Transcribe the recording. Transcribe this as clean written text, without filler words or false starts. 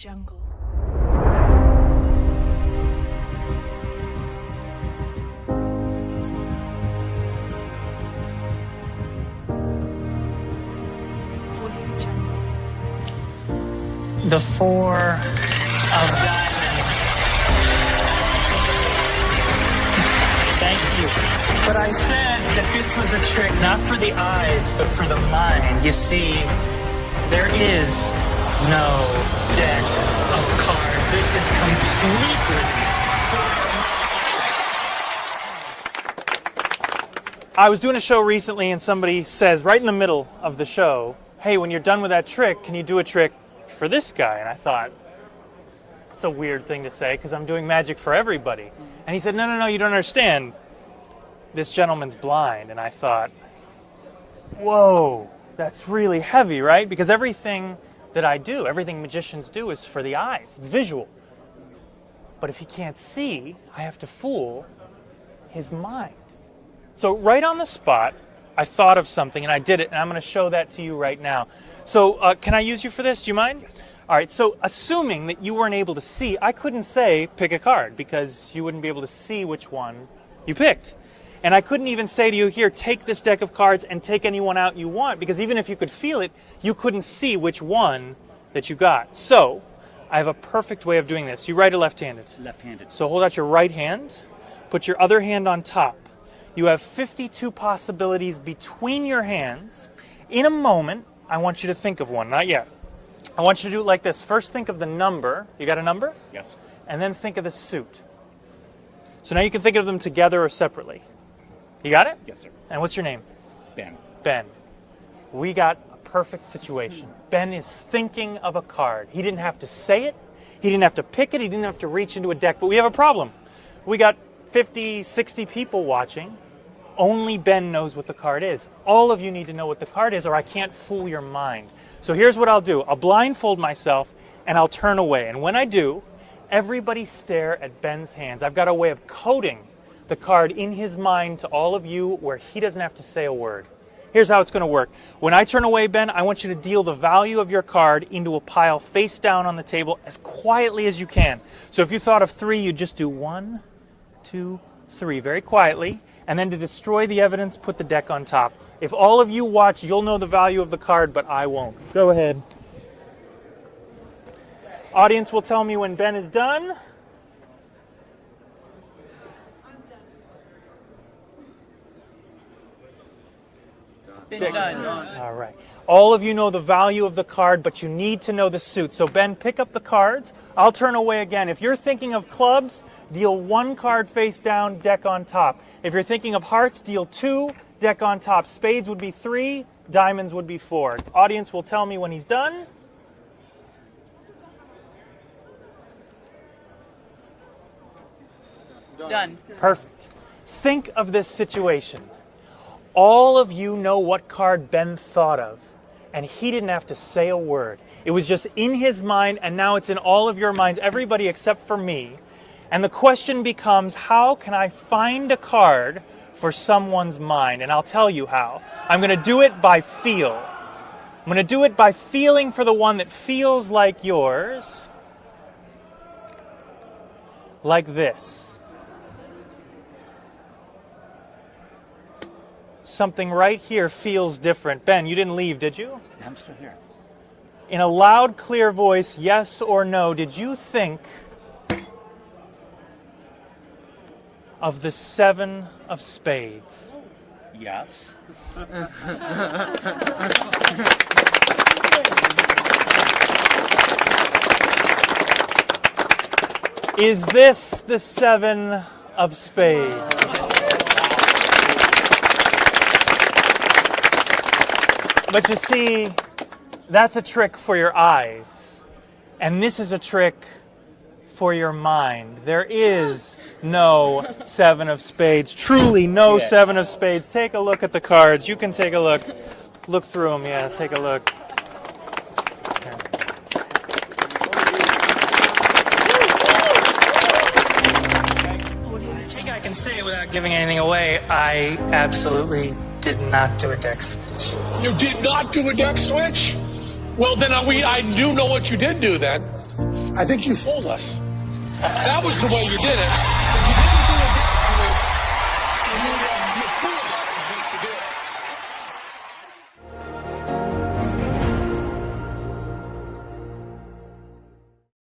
Jungle. The four of diamonds. Thank you. But I said that this was a trick not for the eyes, but for the mind. You see, there is no deck of cards. This is completely... I was doing a show recently and somebody says right in the middle of the show, hey, when you're done with that trick, can you do a trick for this guy? And I thought, it's a weird thing to say because I'm doing magic for everybody. And he said, no, you don't understand. This gentleman's blind. And I thought, whoa, that's really heavy, right? Because everything that I do, everything magicians do is for the eyes. It's visual. But if he can't see, I have to fool his mind. So right on the spot, I thought of something and I did it, and I'm going to show that to you right now. So can I use you for this? Do you mind? Yes. All right, so assuming that you weren't able to see, I couldn't say pick a card because you wouldn't be able to see which one you picked. And I couldn't even say to you, here, take this deck of cards and take any one out you want, because even if you could feel it, you couldn't see which one that you got. So I have a perfect way of doing this. You right or left-handed? Left-handed. So hold out your right hand, put your other hand on top. You have 52 possibilities between your hands. In a moment, I want you to think of one. Not yet. I want you to do it like this. First, think of the number. You got a number? Yes. And then think of the suit. So now you can think of them together or separately. You got it? Yes, sir. And what's your name? Ben. Ben. We got a perfect situation. Ben is thinking of a card. He didn't have to say it. He didn't have to pick it. He didn't have to reach into a deck. But we have a problem. We got 50, 60 people watching. Only Ben knows what the card is. All of you need to know what the card is, or I can't fool your mind. So here's what I'll do. I'll blindfold myself, and I'll turn away. And when I do, everybody stare at Ben's hands. I've got a way of coding the card in his mind to all of you where he doesn't have to say a word. Here's how it's going to work. When I turn away, Ben, I want you to deal the value of your card into a pile face down on the table as quietly as you can. So if you thought of 3, you just do 1, 2, 3, very quietly. And then to destroy the evidence, put the deck on top. If all of you watch, you'll know the value of the card, but I won't. Go ahead. Audience will tell me when Ben is done. Ben's done. All right. All of you know the value of the card, but you need to know the suit. So Ben, pick up the cards. I'll turn away again. If you're thinking of clubs, deal 1 card face down, deck on top. If you're thinking of hearts, deal 2, deck on top. Spades would be 3, diamonds would be 4. Audience will tell me when he's done. Done. Perfect. Think of this situation. All of you know what card Ben thought of, and he didn't have to say a word. It was just in his mind, and now it's in all of your minds, everybody except for me. And the question becomes, how can I find a card for someone's mind? And I'll tell you how. I'm going to do it by feel. I'm going to do it by feeling for the one that feels like yours. Like this. Something right here feels different. Ben, you didn't leave, did you? I'm still here. In a loud, clear voice, yes or no, did you think of the 7 of spades? Yes. Is this the 7 of spades? But you see, that's a trick for your eyes. And this is a trick for your mind. There is no 7 of spades. Truly no 7 of spades. Take a look at the cards. You can take a look. Look through them. Yeah, take a look. Okay. I think I can say it without giving anything away. I absolutely did not do a deck switch. You did not do a deck switch? Well, then I do know what you did do then. I think you fooled us. That was the way you did it. You didn't do it naturally.